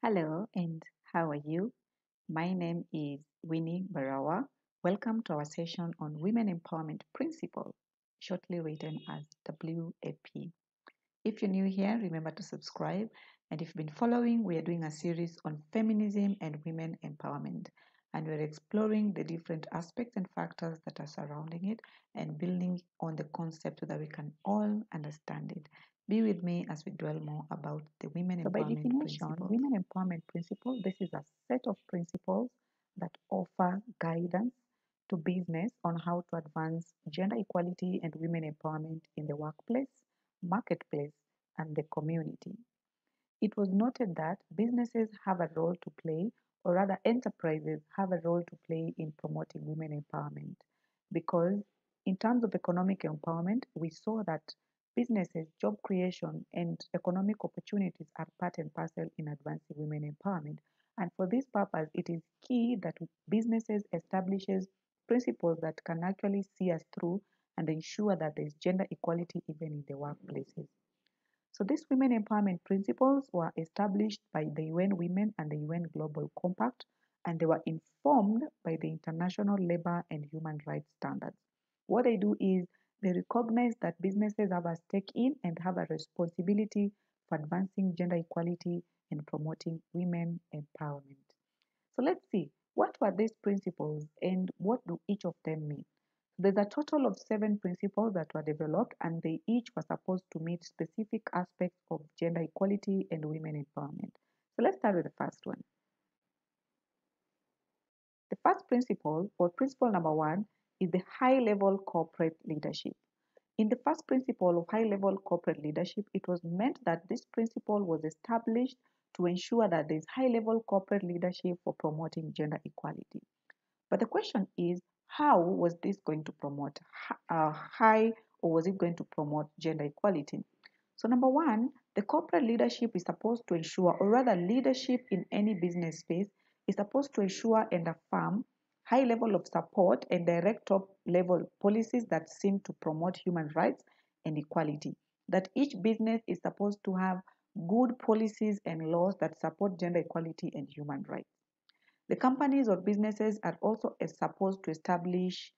Hello, and how are you? My name is Winnie Barawa. Welcome to our session on Women Empowerment Principle, shortly written as WAP. If you're new here, remember to subscribe. And if you've been following, we are doing a series on feminism and women empowerment. And we're exploring the different aspects and factors that are surrounding it and building on the concept so that we can all understand it. Be with me as we dwell more about the women So, by empowerment definition, principles. women empowerment principle, this is a set of principles that offer guidance to business on how to advance gender equality and women empowerment in the workplace, marketplace, and the community. It was noted that businesses have a role to play, or rather, enterprises have a role to play in promoting women empowerment. Because, in terms of economic empowerment, we saw that businesses, job creation, and economic opportunities are part and parcel in advancing women empowerment. And for this purpose, it is key that businesses establishes principles that can actually see us through and ensure that there is gender equality even in the workplaces. So these women empowerment principles were established by the UN Women and the UN Global Compact, and they were informed by the International Labour and Human Rights Standards. What they do is they recognize that businesses have a stake in and have a responsibility for advancing gender equality and promoting women empowerment. So let's see, what were these principles and what do each of them mean? There's a total of 7 principles that were developed, and they each were supposed to meet specific aspects of gender equality and women empowerment. So let's start with the first one. The first principle, or principle number one, is the high level corporate leadership. In the first principle of high level corporate leadership, it was meant that this principle was established to ensure that there is high level corporate leadership for promoting gender equality. But the question is, how was this going to promote high, or was it going to promote gender equality? So, number one, the corporate leadership is supposed to ensure, or rather, leadership in any business space is supposed to ensure and affirm high level of support and direct top level policies that seem to promote human rights and equality. That each business is supposed to have good policies and laws that support gender equality and human rights. The companies or businesses are also supposed to establish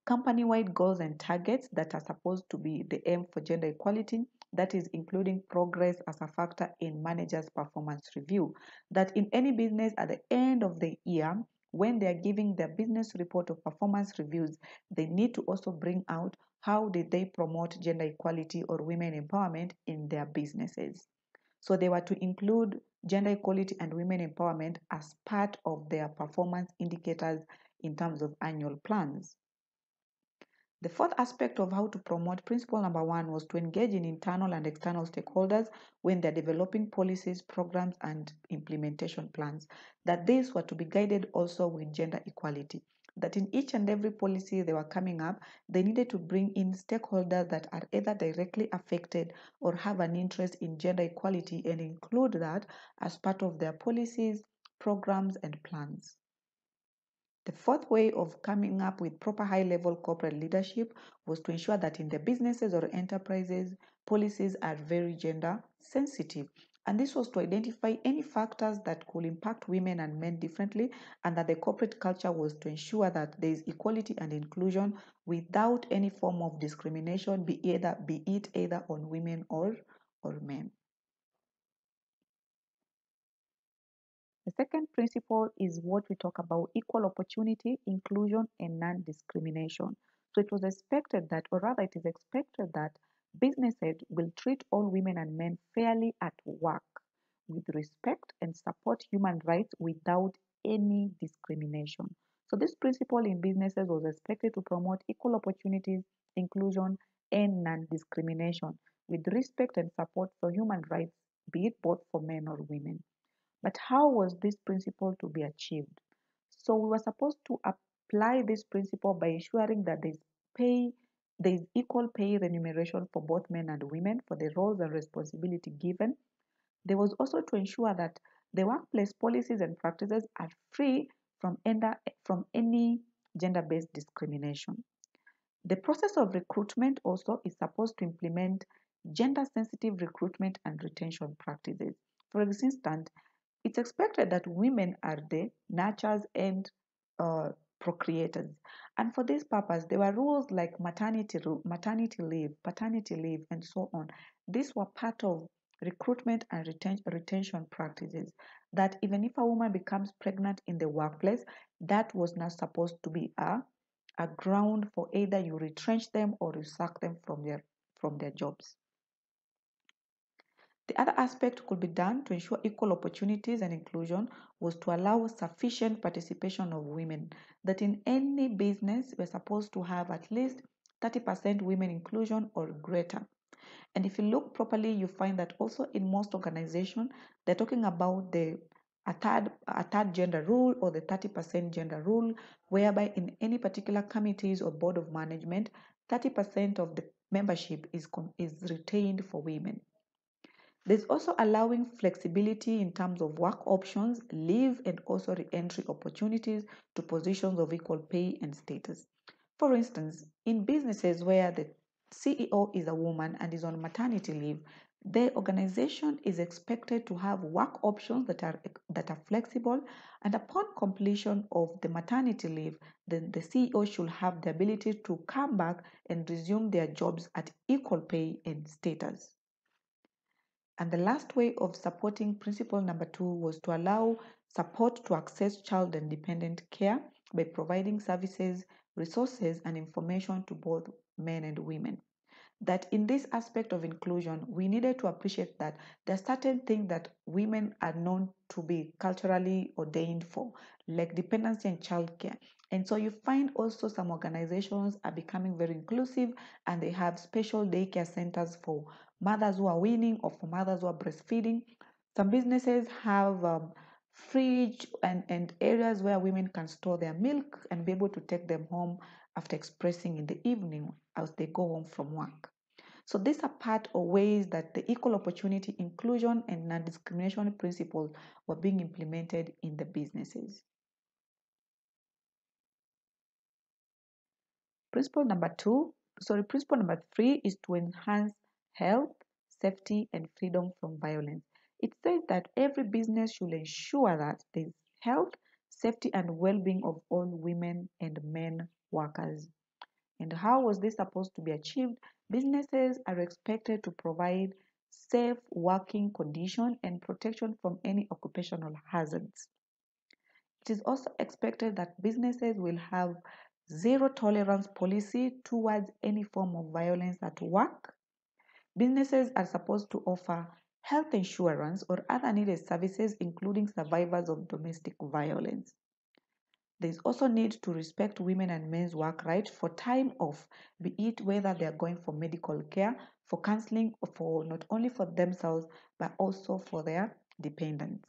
company-wide goals and targets that are supposed to be the aim for gender equality, that is including progress as a factor in managers' performance review. That in any business at the end of the year, when they are giving their business report of performance reviews, they need to also bring out how did they promote gender equality or women empowerment in their businesses. So they were to include gender equality and women empowerment as part of their performance indicators in terms of annual plans. The fourth aspect of how to promote principle number one was to engage in internal and external stakeholders when they're developing policies, programs, and implementation plans. That these were to be guided also with gender equality. That in each and every policy they were coming up, they needed to bring in stakeholders that are either directly affected or have an interest in gender equality and include that as part of their policies, programs, and plans. The fourth way of coming up with proper high level corporate leadership was to ensure that in the businesses or enterprises, policies are very gender sensitive. And this was to identify any factors that could impact women and men differently, and that the corporate culture was to ensure that there is equality and inclusion without any form of discrimination, be it either on women or men. The second principle is what we talk about equal opportunity, inclusion, and non discrimination. So it was expected that, or rather, it is expected that businesses will treat all women and men fairly at work with respect and support human rights without any discrimination. So this principle in businesses was expected to promote equal opportunities, inclusion, and non discrimination with respect and support for human rights, be it both for men or women. But how was this principle to be achieved? So we were supposed to apply this principle by ensuring that there is equal pay remuneration for both men and women for the roles and responsibility given. There was also to ensure that the workplace policies and practices are free from any gender-based discrimination. The process of recruitment also is supposed to implement gender sensitive recruitment and retention practices. For instance, it's expected that women are the nurturers and uh, procreators. And for this purpose, there were rules like maternity leave, paternity leave, and so on. These were part of recruitment and retention practices that even if a woman becomes pregnant in the workplace, that was not supposed to be a ground for either you retrench them or you sack them from their jobs. The other aspect could be done to ensure equal opportunities and inclusion was to allow sufficient participation of women. That in any business, we're supposed to have at least 30% women inclusion or greater. And if you look properly, you find that also in most organizations, they're talking about a third gender rule or the 30% gender rule, whereby in any particular committees or board of management, 30% of the membership is retained for women. There's also allowing flexibility in terms of work options, leave, and also re-entry opportunities to positions of equal pay and status. For instance, in businesses where the CEO is a woman and is on maternity leave, the organization is expected to have work options that are flexible, and upon completion of the maternity leave, then the CEO should have the ability to come back and resume their jobs at equal pay and status. And the last way of supporting principle number 2 was to allow support to access child and dependent care by providing services, resources, and information to both men and women. That in this aspect of inclusion, we needed to appreciate that there are certain things that women are known to be culturally ordained for, like dependency and childcare. And so you find also some organizations are becoming very inclusive and they have special daycare centers for mothers who are weaning or for mothers who are breastfeeding. Some businesses have fridge and areas where women can store their milk and be able to take them home after expressing in the evening as they go home from work. So these are part of ways that the equal opportunity, inclusion, and non-discrimination principles were being implemented in the businesses. Principle number 3 is to enhance health, safety, and freedom from violence. It says that every business should ensure that there's health, safety, and well-being of all women and men workers. And how was this supposed to be achieved? Businesses are expected to provide safe working conditions and protection from any occupational hazards. It is also expected that businesses will have zero tolerance policy towards any form of violence at work. Businesses are supposed to offer health insurance or other needed services, including survivors of domestic violence. There is also need to respect women and men's work right for time off, be it whether they are going for medical care, for counseling, or for not only for themselves but also for their dependents.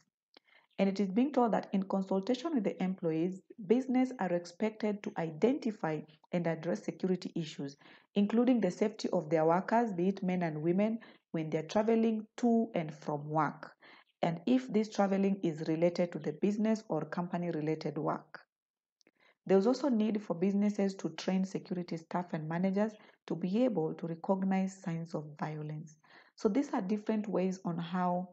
And it is being told that in consultation with the employees, business are expected to identify and address security issues, including the safety of their workers, be it men and women, when they're traveling to and from work, and if this traveling is related to the business or company related work. There is also need for businesses to train security staff and managers to be able to recognize signs of violence. So these are different ways on how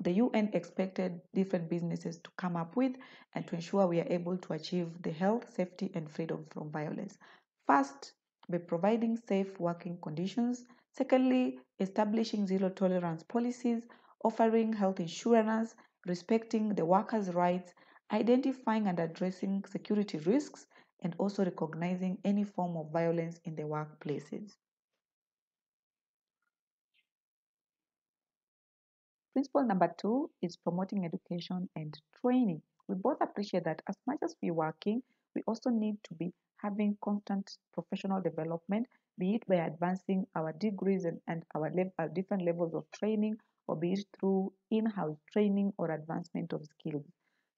the UN expected different businesses to come up with and to ensure we are able to achieve the health, safety, and freedom from violence. First, by providing safe working conditions. Secondly, establishing zero tolerance policies, offering health insurance, respecting the workers' rights, identifying and addressing security risks, and also recognizing any form of violence in the workplaces. Principle number 2 is promoting education and training. We both appreciate that as much as we're working, we also need to be having constant professional development, be it by advancing our degrees and our different levels of training, or be it through in-house training or advancement of skills.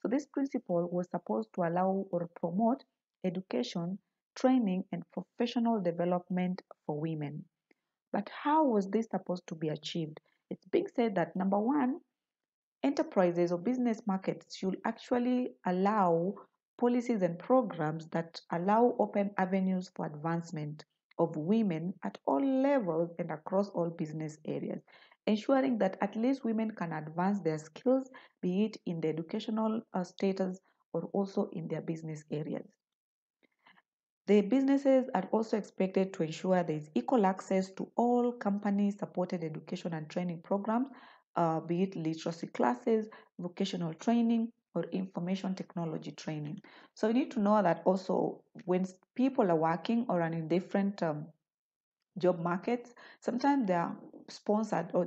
So this principle was supposed to allow or promote education, training, and professional development for women. But how was this supposed to be achieved? It's being said that number one, enterprises or business markets should actually allow policies and programs that allow open avenues for advancement of women at all levels and across all business areas. ensuring that at least women can advance their skills, be it in the educational status or also in their business areas. The businesses are also expected to ensure there is equal access to all company supported education and training programs, be it literacy classes, vocational training, or information technology training. So you need to know that also when people are working or are in different job markets, sometimes they are sponsored or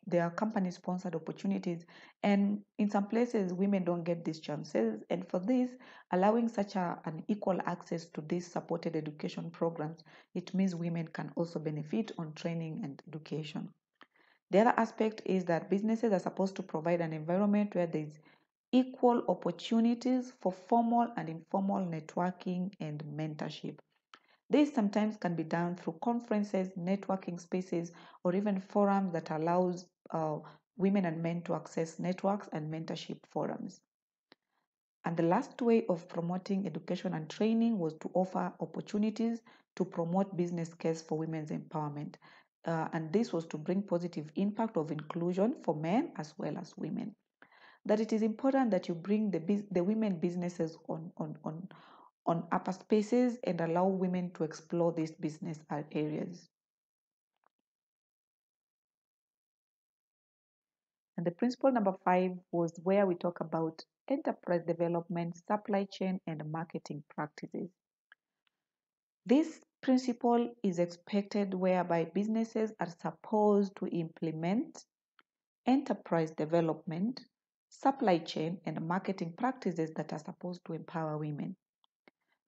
they are company sponsored opportunities, and in some places women don't get these chances, and for this, allowing such an equal access to these supported education programs, it means women can also benefit on training and education. The other aspect is that businesses are supposed to provide an environment where there is equal opportunities for formal and informal networking and mentorship. This sometimes can be done through conferences, networking spaces, or even forums that allows women and men to access networks and mentorship forums. And the last way of promoting education and training was to offer opportunities to promote business case for women's empowerment. And this was to bring positive impact of inclusion for men as well as women. That it is important that you bring the women businesses on upper spaces and allow women to explore these business areas. And the principle number 5 was where we talk about enterprise development, supply chain, and marketing practices. This principle is expected whereby businesses are supposed to implement enterprise development, supply chain, and marketing practices that are supposed to empower women.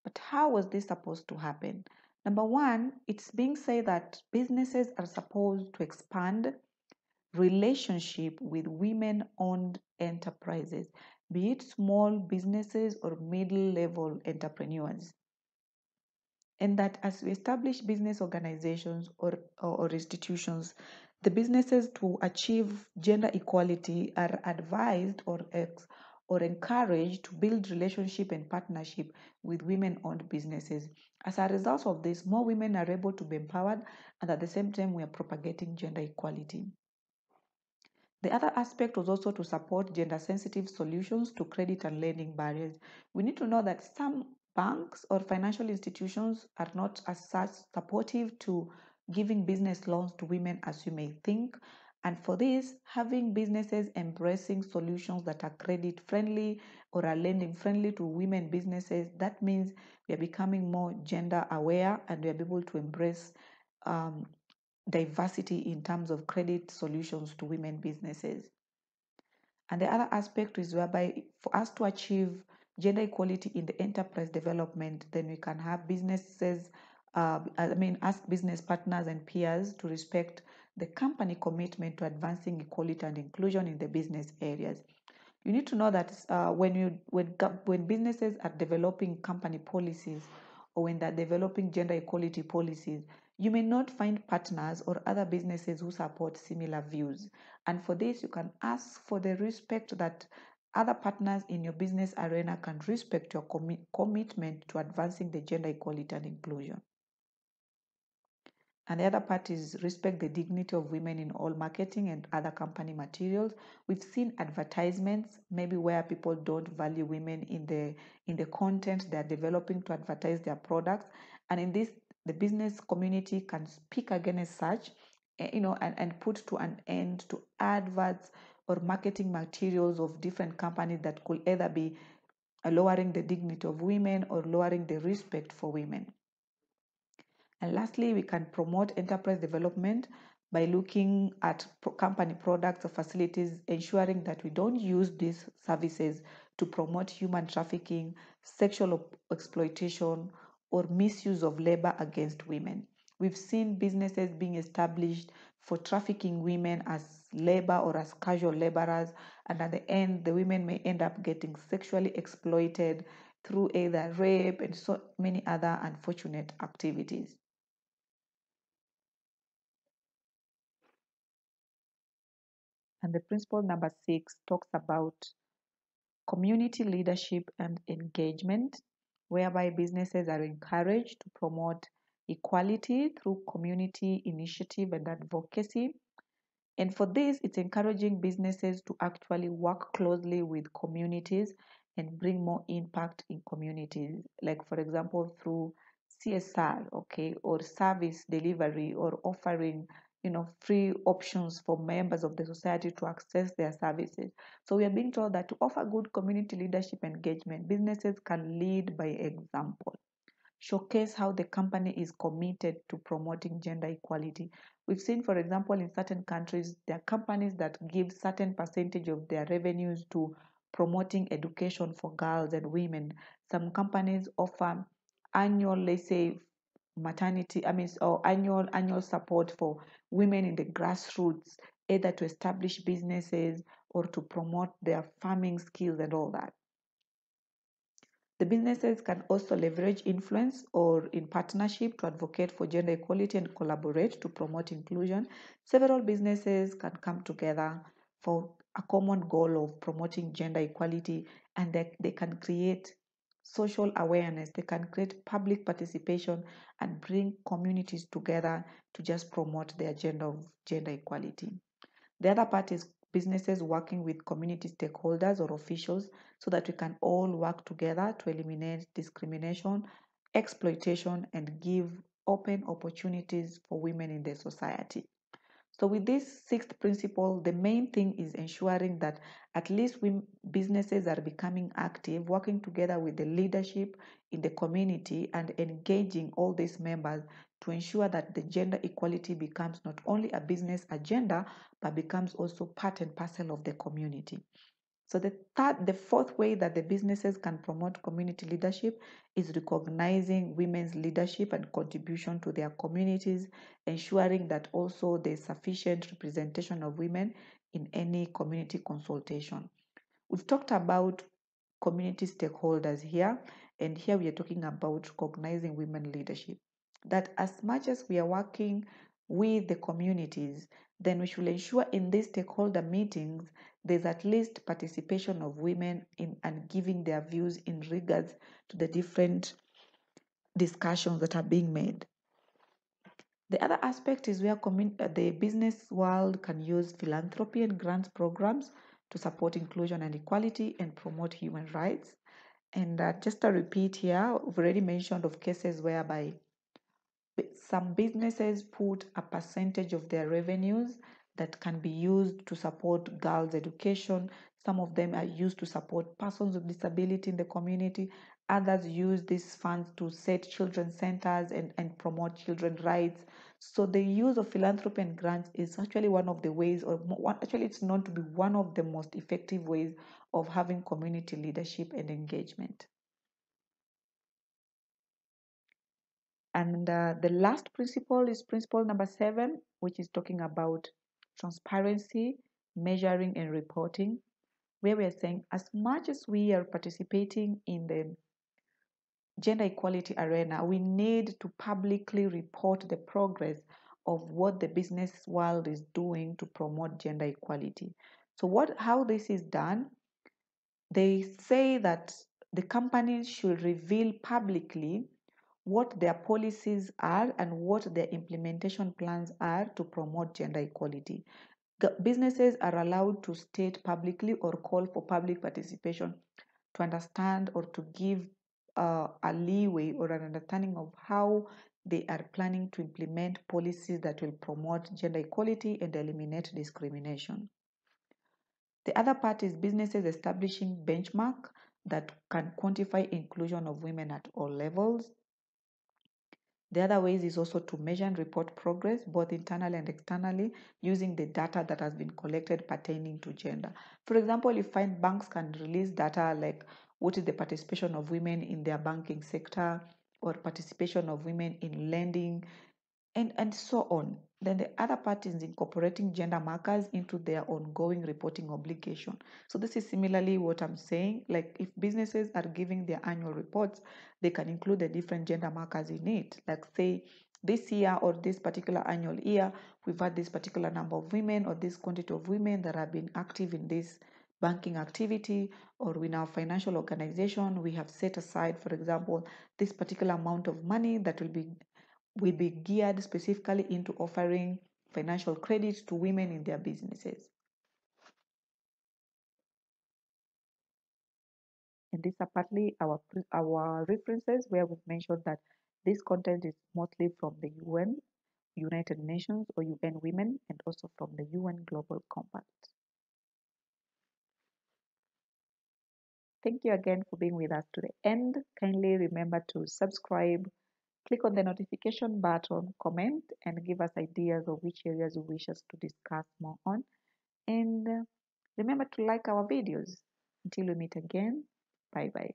But how was this supposed to happen? Number one, it's being said that businesses are supposed to expand relationship with women-owned enterprises, be it small businesses or middle-level entrepreneurs. And that as we establish business organizations or institutions, the businesses to achieve gender equality are advised or encouraged to build relationship and partnership with women-owned businesses. As a result of this, more women are able to be empowered, and at the same time, we are propagating gender equality. The other aspect was also to support gender sensitive solutions to credit and lending barriers. We need to know that some banks or financial institutions are not as such supportive to giving business loans to women as you may think. And for this, having businesses embracing solutions that are credit friendly or are lending friendly to women businesses, that means we are becoming more gender aware and we are able to embrace um, diversity in terms of credit solutions to women businesses. And the other aspect is whereby for us to achieve gender equality in the enterprise development, then we can have businesses, ask business partners and peers to respect the company commitment to advancing equality and inclusion in the business areas. You need to know that when businesses are developing company policies or when they're developing gender equality policies, you may not find partners or other businesses who support similar views. And for this, you can ask for the respect that other partners in your business arena can respect your commitment to advancing the gender equality and inclusion. And the other part is respect the dignity of women in all marketing and other company materials. We've seen advertisements, maybe where people don't value women in the content they're developing to advertise their products. And in this, the business community can speak against such, and put to an end to adverts or marketing materials of different companies that could either be lowering the dignity of women or lowering the respect for women. And lastly, we can promote enterprise development by looking at company products or facilities, ensuring that we don't use these services to promote human trafficking, sexual exploitation, or misuse of labor against women. We've seen businesses being established for trafficking women as labor or as casual laborers, and at the end, the women may end up getting sexually exploited through either rape and so many other unfortunate activities. And the principle number 6 talks about community leadership and engagement, whereby businesses are encouraged to promote equality through community initiative and advocacy. And for this, it's encouraging businesses to actually work closely with communities and bring more impact in communities, like, for example, through CSR, okay, or service delivery, or offering, free options for members of the society to access their services. So we are being told that to offer good community leadership engagement, businesses can lead by example, showcase how the company is committed to promoting gender equality. We've seen, for example, in certain countries, there are companies that give certain percentage of their revenues to promoting education for girls and women. Some companies offer annual, let's say, or annual support for women in the grassroots, either to establish businesses or to promote their farming skills and all that. The businesses can also leverage influence or in partnership to advocate for gender equality and collaborate to promote inclusion. Several businesses can come together for a common goal of promoting gender equality, and they can create social awareness, they can create public participation and bring communities together to just promote the agenda of gender equality. The other part is businesses working with community stakeholders or officials so that we can all work together to eliminate discrimination, exploitation, and give open opportunities for women in the society. So, with this sixth principle, the main thing is ensuring that at least businesses are becoming active, working together with the leadership in the community and engaging all these members to ensure that the gender equality becomes not only a business agenda, but becomes also part and parcel of the community. So the fourth way that the businesses can promote community leadership is recognizing women's leadership and contribution to their communities, ensuring that also there's sufficient representation of women in any community consultation. We've talked about community stakeholders here, and here we are talking about recognizing women leadership. That as much as we are working with the communities, then we should ensure in these stakeholder meetings there's at least participation of women in and giving their views in regards to the different discussions that are being made. The other aspect is where the business world can use philanthropy and grants programs to support inclusion and equality and promote human rights. And just a repeat here, we've already mentioned of cases whereby some businesses put a percentage of their revenues that can be used to support girls' education. Some of them are used to support persons with disability in the community. Others use these funds to set children's centers and promote children's rights. So the use of philanthropy and grants is actually one of the ways, actually it's known to be one of the most effective ways of having community leadership and engagement. And the last principle is principle number 7, which is talking about transparency, measuring, and reporting, where we are saying as much as we are participating in the gender equality arena, we need to publicly report the progress of what the business world is doing to promote gender equality. So, how this is done, they say that the companies should reveal publicly what their policies are and what their implementation plans are to promote gender equality. The businesses are allowed to state publicly or call for public participation to understand or to give a leeway or an understanding of how they are planning to implement policies that will promote gender equality and eliminate discrimination. The other part is businesses establishing benchmark that can quantify inclusion of women at all levels. The other ways is also to measure and report progress, both internally and externally, using the data that has been collected pertaining to gender. For example, you find banks can release data like what is the participation of women in their banking sector or participation of women in lending, and so on. Then the other part is incorporating gender markers into their ongoing reporting obligation. So this is similarly what I'm saying. Like if businesses are giving their annual reports, they can include the different gender markers in it. Like say this year or this particular annual year, we've had this particular number of women or this quantity of women that have been active in this banking activity, or in our financial organization, we have set aside, for example, this particular amount of money that will be geared specifically into offering financial credit to women in their businesses. And these are partly our references where we've mentioned that this content is mostly from the UN, United Nations or UN Women, and also from the UN Global Compact. Thank you again for being with us to the end. Kindly remember to subscribe, click on the notification button, comment, and give us ideas of which areas you wish us to discuss more on. And remember to like our videos. Until we meet again, bye bye.